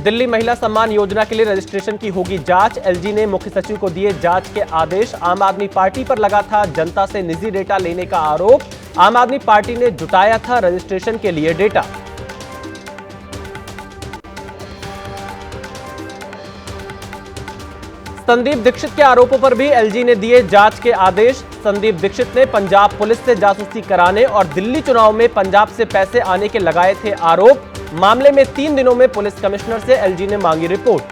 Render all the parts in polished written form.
दिल्ली महिला सम्मान योजना के लिए रजिस्ट्रेशन की होगी जांच। एलजी ने मुख्य सचिव को दिए जांच के आदेश। आम आदमी पार्टी पर लगा था जनता से निजी डेटा लेने का आरोप। आम आदमी पार्टी ने जुटाया था रजिस्ट्रेशन के लिए डेटा। संदीप दीक्षित के आरोपों पर भी एलजी ने दिए जांच के आदेश। संदीप दीक्षित ने पंजाब पुलिस से जासूसी कराने और दिल्ली चुनाव में पंजाब से पैसे आने के लगाए थे आरोप। मामले में 3 दिनों में पुलिस कमिश्नर से एलजी ने मांगी रिपोर्ट।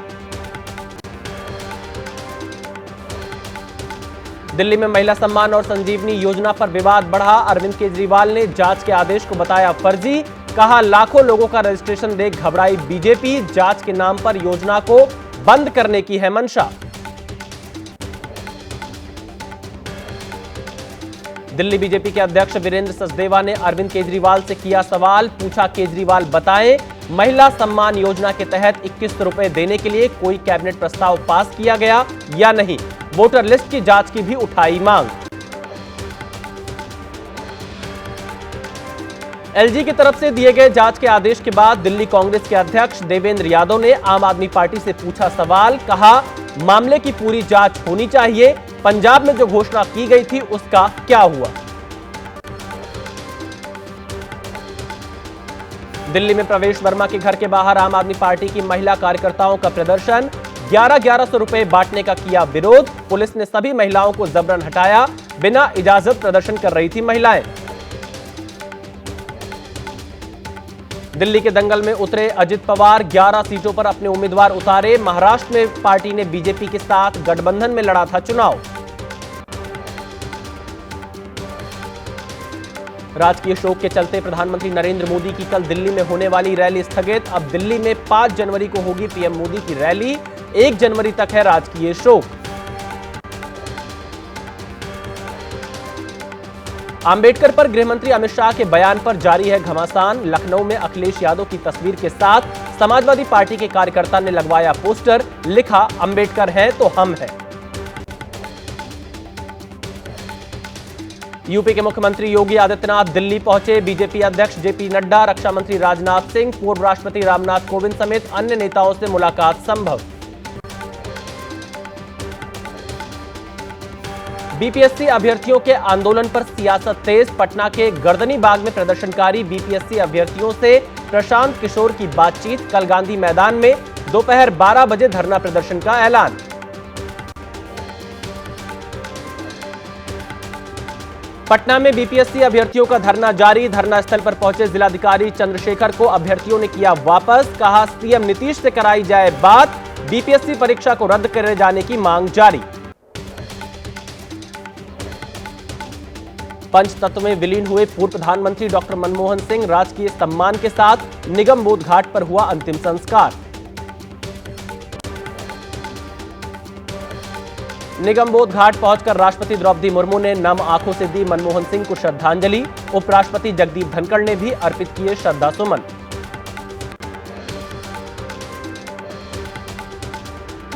दिल्ली में महिला सम्मान और संजीवनी योजना पर विवाद बढ़ा। अरविंद केजरीवाल ने जांच के आदेश को बताया फर्जी। कहा लाखों लोगों का रजिस्ट्रेशन देख घबराई बीजेपी। जांच के नाम पर योजना को बंद करने की है मंशा। दिल्ली बीजेपी के अध्यक्ष वीरेंद्र सचदेवा ने अरविंद केजरीवाल से किया सवाल। पूछा केजरीवाल बताएं, महिला सम्मान योजना के तहत 21 रुपए देने के लिए कोई कैबिनेट प्रस्ताव पास किया गया या नहीं। वोटर लिस्ट की जांच की भी उठाई मांग। एलजी की तरफ से दिए गए जांच के आदेश के बाद दिल्ली कांग्रेस के अध्यक्ष देवेंद्र यादव ने आम आदमी पार्टी से पूछा सवाल। कहा मामले की पूरी जांच होनी चाहिए। पंजाब में जो घोषणा की गई थी उसका क्या हुआ। दिल्ली में प्रवेश वर्मा के घर के बाहर आम आदमी पार्टी की महिला कार्यकर्ताओं का प्रदर्शन। 1100 रुपए बांटने का किया विरोध। पुलिस ने सभी महिलाओं को जबरन हटाया। बिना इजाजत प्रदर्शन कर रही थी महिलाएं। दिल्ली के दंगल में उतरे अजित पवार। 11 सीटों पर अपने उम्मीदवार उतारे। महाराष्ट्र में पार्टी ने बीजेपी के साथ गठबंधन में लड़ा था चुनाव। राजकीय शोक के चलते प्रधानमंत्री नरेंद्र मोदी की कल दिल्ली में होने वाली रैली स्थगित। अब दिल्ली में 5 जनवरी को होगी पीएम मोदी की रैली। 1 जनवरी तक है राजकीय शोक। अंबेडकर पर गृहमंत्री अमित शाह के बयान पर जारी है घमासान। लखनऊ में अखिलेश यादव की तस्वीर के साथ समाजवादी पार्टी के कार्यकर्ता ने लगवाया पोस्टर। लिखा अंबेडकर हैं तो हम हैं। यूपी के मुख्यमंत्री योगी आदित्यनाथ दिल्ली पहुंचे। बीजेपी अध्यक्ष जेपी नड्डा, रक्षा मंत्री राजनाथ सिंह, पूर्व राष्ट्रपति रामनाथ कोविंद समेत अन्य नेताओं से मुलाकात संभव। बीपीएससी अभ्यर्थियों के आंदोलन पर सियासत तेज। पटना के गर्दनी बाग में प्रदर्शनकारी बीपीएससी अभ्यर्थियों से प्रशांत किशोर की बातचीत। कल गांधी मैदान में दोपहर 12 बजे धरना प्रदर्शन का ऐलान। पटना में बीपीएससी अभ्यर्थियों का धरना जारी। धरना स्थल पर पहुंचे जिलाधिकारी चंद्रशेखर को अभ्यर्थियों ने किया वापस। कहा सीएम नीतीश से कराई जाए बात। बीपीएससी परीक्षा को रद्द करे जाने की मांग जारी। पंचतत्व में विलीन हुए पूर्व प्रधानमंत्री डॉक्टर मनमोहन सिंह। राजकीय सम्मान के साथ निगम बोध घाट पर हुआ अंतिम संस्कार। निगम बोध घाट पहुंचकर राष्ट्रपति द्रौपदी मुर्मू ने नम आंखों से दी मनमोहन सिंह को श्रद्धांजलि। उपराष्ट्रपति जगदीप धनखड़ ने भी अर्पित किए श्रद्धासुमन।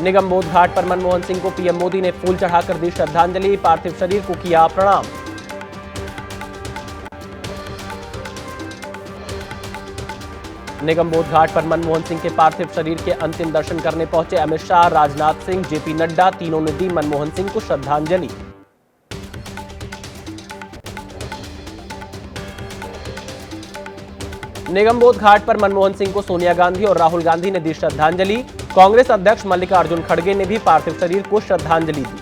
निगम बोध घाट पर मनमोहन सिंह को पीएम मोदी ने फूल चढ़ाकर दी श्रद्धांजलि। पार्थिव शरीर को किया प्रणाम। निगम बोध घाट पर मनमोहन सिंह के पार्थिव शरीर के अंतिम दर्शन करने पहुंचे अमित शाह, राजनाथ सिंह, जेपी नड्डा। तीनों ने दी मनमोहन सिंह को श्रद्धांजलि। निगम बोध घाट पर मनमोहन सिंह को सोनिया गांधी और राहुल गांधी ने दी श्रद्धांजलि। कांग्रेस अध्यक्ष मल्लिकार्जुन खड़गे ने भी पार्थिव शरीर को श्रद्धांजलि दी।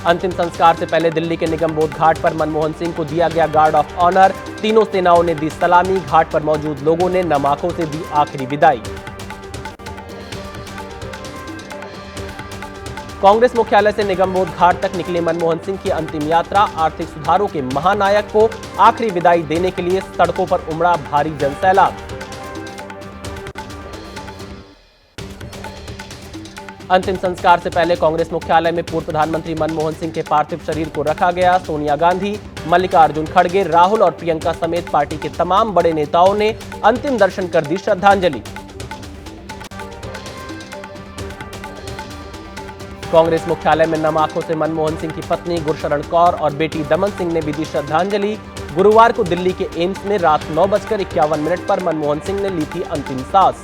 अंतिम संस्कार से पहले दिल्ली के निगम बोध घाट पर मनमोहन सिंह को दिया गया गार्ड ऑफ ऑनर। तीनों सेनाओं ने दी सलामी। घाट पर मौजूद लोगों ने नम आंखों से दी आखिरी विदाई। कांग्रेस मुख्यालय से निगम बोध घाट तक निकले मनमोहन सिंह की अंतिम यात्रा। आर्थिक सुधारों के महानायक को आखिरी विदाई देने के लिए सड़कों पर उमड़ा भारी जनसैलाब। अंतिम संस्कार से पहले कांग्रेस मुख्यालय में पूर्व प्रधानमंत्री मनमोहन सिंह के पार्थिव शरीर को रखा गया। सोनिया गांधी, मल्लिकार्जुन खड़गे, राहुल और प्रियंका समेत पार्टी के तमाम बड़े नेताओं ने अंतिम दर्शन कर दी श्रद्धांजलि। कांग्रेस मुख्यालय में नम आंखों से मनमोहन सिंह की पत्नी गुरशरण कौर और बेटी दमन सिंह ने भी दी श्रद्धांजलि। गुरुवार को दिल्ली के एम्स में रात 9:51 पर मनमोहन सिंह ने ली थी अंतिम सांस।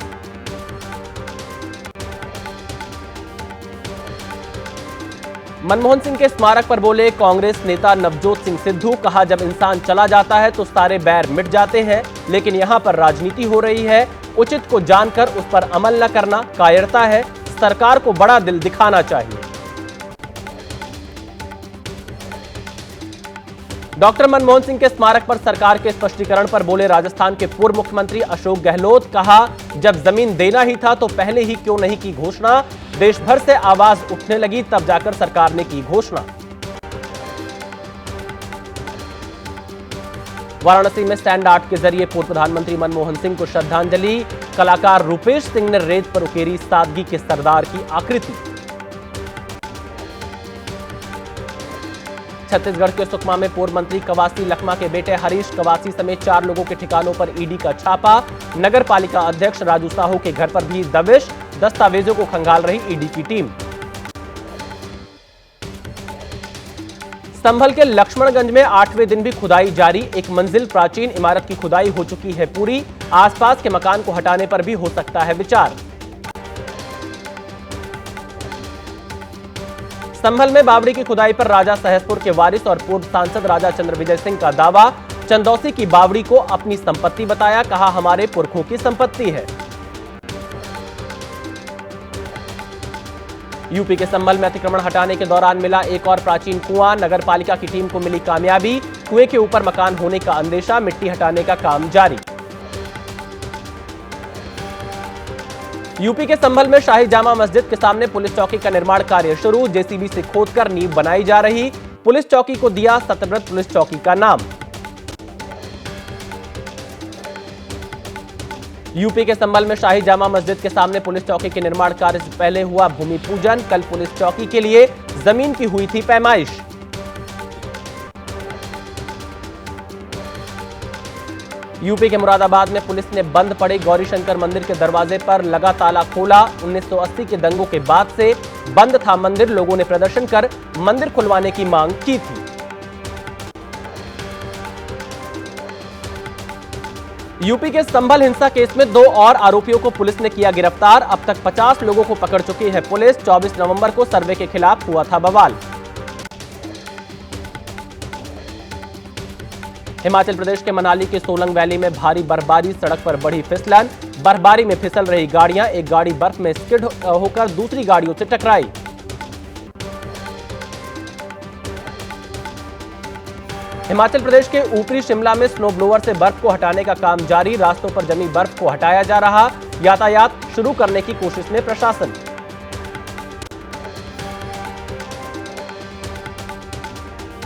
मनमोहन सिंह के स्मारक पर बोले कांग्रेस नेता नवजोत सिंह सिद्धू। कहा, जब इंसान चला जाता है तो सारे बैर मिट जाते हैं, लेकिन यहां पर राजनीति हो रही है। उचित को जानकर उस पर अमल न करना कायरता है। सरकार को बड़ा दिल दिखाना चाहिए। डॉक्टर मनमोहन सिंह के स्मारक पर सरकार के स्पष्टीकरण पर बोले राजस्थान के पूर्व मुख्यमंत्री अशोक गहलोत। कहा, जब जमीन देना ही था तो पहले ही क्यों नहीं की घोषणा। देश भर से आवाज उठने लगी, तब जाकर सरकार ने की घोषणा। वाराणसी में स्टैंड आर्ट के जरिए पूर्व प्रधानमंत्री मनमोहन सिंह को श्रद्धांजलि। कलाकार रूपेश सिंह ने रेत पर उकेरी सादगी के सरदार की आकृति। छत्तीसगढ़ के सुकमा में पूर्व मंत्री कवासी लखमा के बेटे हरीश कवासी समेत 4 लोगों के ठिकानों पर ईडी का छापा। नगर पालिका अध्यक्ष राजू साहू के घर पर भी दबिश। दस्तावेजों को खंगाल रही ईडी की टीम। संभल के लक्ष्मणगंज में 8वें दिन भी खुदाई जारी। 1 मंजिल प्राचीन इमारत की खुदाई हो चुकी है पूरी। आसपास के मकान को हटाने पर भी हो सकता है विचार। संभल में बावड़ी की खुदाई पर राजा सहसपुर के वारिस और पूर्व सांसद राजा चंद्रविजय सिंह का दावा। चंदौसी की बावड़ी को अपनी संपत्ति बताया। कहा, हमारे पुरखों की संपत्ति है। यूपी के संभल में अतिक्रमण हटाने के दौरान मिला एक और प्राचीन कुआं। नगर पालिका की टीम को मिली कामयाबी। कुएं के ऊपर मकान होने का अंदेशा। मिट्टी हटाने का काम जारी। यूपी के संभल में शाही जामा मस्जिद के सामने पुलिस चौकी का निर्माण कार्य शुरू। जेसीबी से खोदकर नींव बनाई जा रही। पुलिस चौकी को दिया सतव्रत पुलिस चौकी का नाम। यूपी के संभल में शाही जामा मस्जिद के सामने पुलिस चौकी के निर्माण कार्य से पहले हुआ भूमि पूजन। कल पुलिस चौकी के लिए जमीन की हुई थी पैमाइश। यूपी के मुरादाबाद में पुलिस ने बंद पड़े गौरीशंकर मंदिर के दरवाजे पर लगा ताला खोला। 1980 के दंगों के बाद से बंद था मंदिर। लोगों ने प्रदर्शन कर मंदिर खुलवाने की मांग की थी। यूपी के संभल हिंसा केस में 2 और आरोपियों को पुलिस ने किया गिरफ्तार। अब तक 50 लोगों को पकड़ चुकी है पुलिस। 24 नवंबर को सर्वे के खिलाफ हुआ था बवाल। हिमाचल प्रदेश के मनाली के सोलंग वैली में भारी बर्फबारी। सड़क पर बढ़ी फिसलन। बर्फबारी में फिसल रही गाड़ियां। एक गाड़ी बर्फ में स्किड होकर दूसरी गाड़ियों से टकराई। हिमाचल प्रदेश के ऊपरी शिमला में स्नो ब्लोअर से बर्फ को हटाने का काम जारी। रास्तों पर जमी बर्फ को हटाया जा रहा। यातायात शुरू करने की कोशिश में प्रशासन।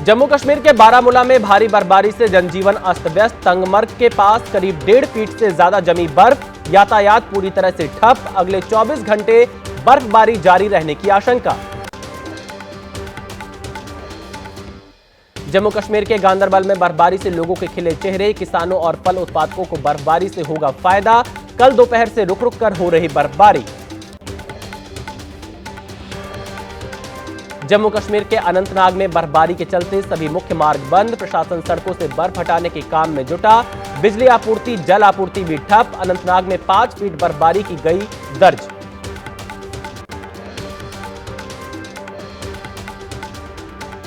जम्मू कश्मीर के बारामूला में भारी बर्फबारी से जनजीवन अस्त व्यस्त। तंगमर्ग के पास करीब 1.5 फीट से ज्यादा जमी बर्फ। यातायात पूरी तरह से ठप। अगले 24 घंटे बर्फबारी जारी रहने की आशंका। जम्मू कश्मीर के गांदरबल में बर्फबारी से लोगों के खिले चेहरे। किसानों और फल उत्पादकों को बर्फबारी से होगा फायदा। कल दोपहर से रुक रुक कर हो रही बर्फबारी। जम्मू कश्मीर के अनंतनाग में बर्फबारी के चलते सभी मुख्य मार्ग बंद। प्रशासन सड़कों से बर्फ हटाने के काम में जुटा। बिजली आपूर्ति, जल आपूर्ति भी ठप। अनंतनाग में 5 फीट बर्फबारी की गई दर्ज।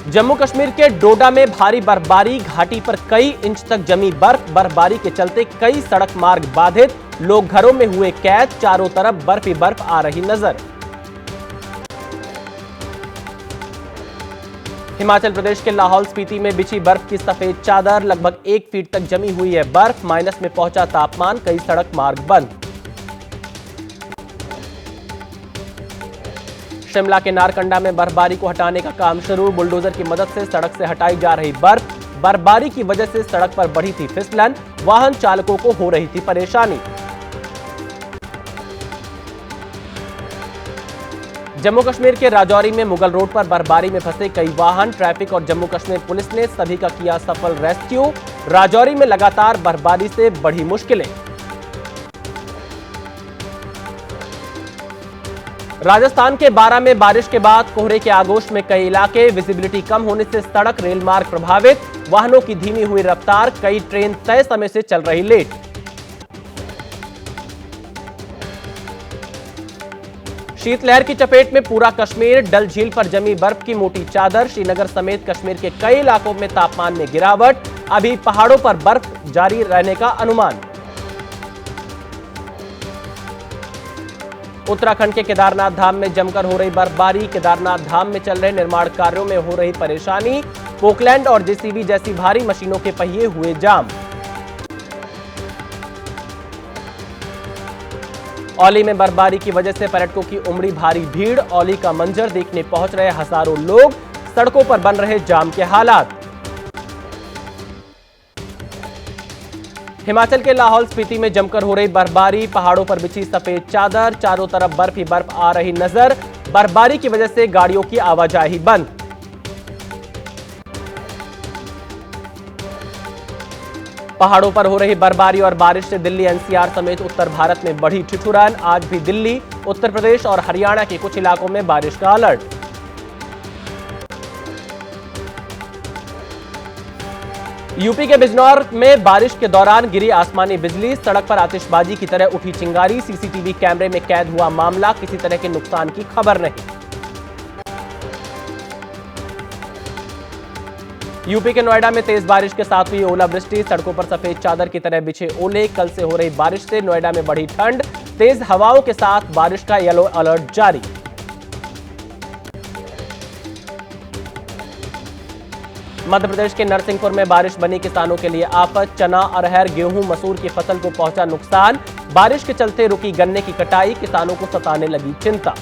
जम्मू कश्मीर के डोडा में भारी बर्फबारी। घाटी पर कई इंच तक जमी बर्फ। बर्फबारी के चलते कई सड़क मार्ग बाधित। लोग घरों में हुए कैद। चारों तरफ बर्फ ही बर्फ आ रही नजर। हिमाचल प्रदेश के लाहौल स्पीति में बिछी बर्फ की सफेद चादर। लगभग 1 फीट तक जमी हुई है बर्फ। माइनस में पहुंचा तापमान। कई सड़क मार्ग बंद। शिमला के नारकंडा में बर्फबारी को हटाने का काम शुरू। बुलडोजर की मदद से सड़क से हटाई जा रही बर्फ। बर्फबारी की वजह से सड़क पर बढ़ी थी फिसलन। वाहन चालकों को हो रही थी परेशानी। जम्मू कश्मीर के राजौरी में मुगल रोड पर बर्फबारी में फंसे कई वाहन। ट्रैफिक और जम्मू कश्मीर पुलिस ने सभी का किया सफल रेस्क्यू। राजौरी में लगातार बर्फबारी से बढ़ी मुश्किलें। राजस्थान के बारां में बारिश के बाद कोहरे के आगोश में कई इलाके। विजिबिलिटी कम होने से सड़क रेल मार्ग प्रभावित। वाहनों की धीमी हुई रफ्तार, कई ट्रेन तय समय से चल रही लेट। शीतलहर की चपेट में पूरा कश्मीर, डल झील पर जमी बर्फ की मोटी चादर। श्रीनगर समेत कश्मीर के कई इलाकों में तापमान में गिरावट, अभी पहाड़ों पर बर्फ जारी रहने का अनुमान। उत्तराखंड के केदारनाथ धाम में जमकर हो रही बर्फबारी, केदारनाथ धाम में चल रहे निर्माण कार्यों में हो रही परेशानी, पोकलैंड और जेसीबी जैसी भारी मशीनों के पहिए हुए जाम। औली में बर्फबारी की वजह से पर्यटकों की उमड़ी भारी भीड़, औली का मंजर देखने पहुंच रहे हजारों लोग, सड़कों पर बन रहे जाम के हालात। हिमाचल के लाहौल स्पीति में जमकर हो रही बर्फबारी, पहाड़ों पर बिछी सफेद चादर, चारों तरफ बर्फ ही बर्फ आ रही नजर, बर्फबारी की वजह से गाड़ियों की आवाजाही बंद। पहाड़ों पर हो रही बर्फबारी और बारिश से दिल्ली एनसीआर समेत उत्तर भारत में बढ़ी ठिठुरन, आज भी दिल्ली, उत्तर प्रदेश और हरियाणा के कुछ इलाकों में बारिश का अलर्ट। यूपी के बिजनौर में बारिश के दौरान गिरी आसमानी बिजली, सड़क पर आतिशबाजी की तरह उठी चिंगारी, सीसीटीवी कैमरे में कैद हुआ मामला, किसी तरह के नुकसान की खबर नहीं। यूपी के नोएडा में तेज बारिश के साथ हुई ओलावृष्टि, सड़कों पर सफेद चादर की तरह बिछे ओले, कल से हो रही बारिश से नोएडा में बढ़ी ठंड, तेज हवाओं के साथ बारिश का येलो अलर्ट जारी। मध्य प्रदेश के नरसिंहपुर में बारिश बनी किसानों के लिए आफत, चना, अरहर, गेहूं, मसूर की फसल को पहुंचा नुकसान, बारिश के चलते रुकी गन्ने की कटाई, किसानों को सताने लगी चिंता।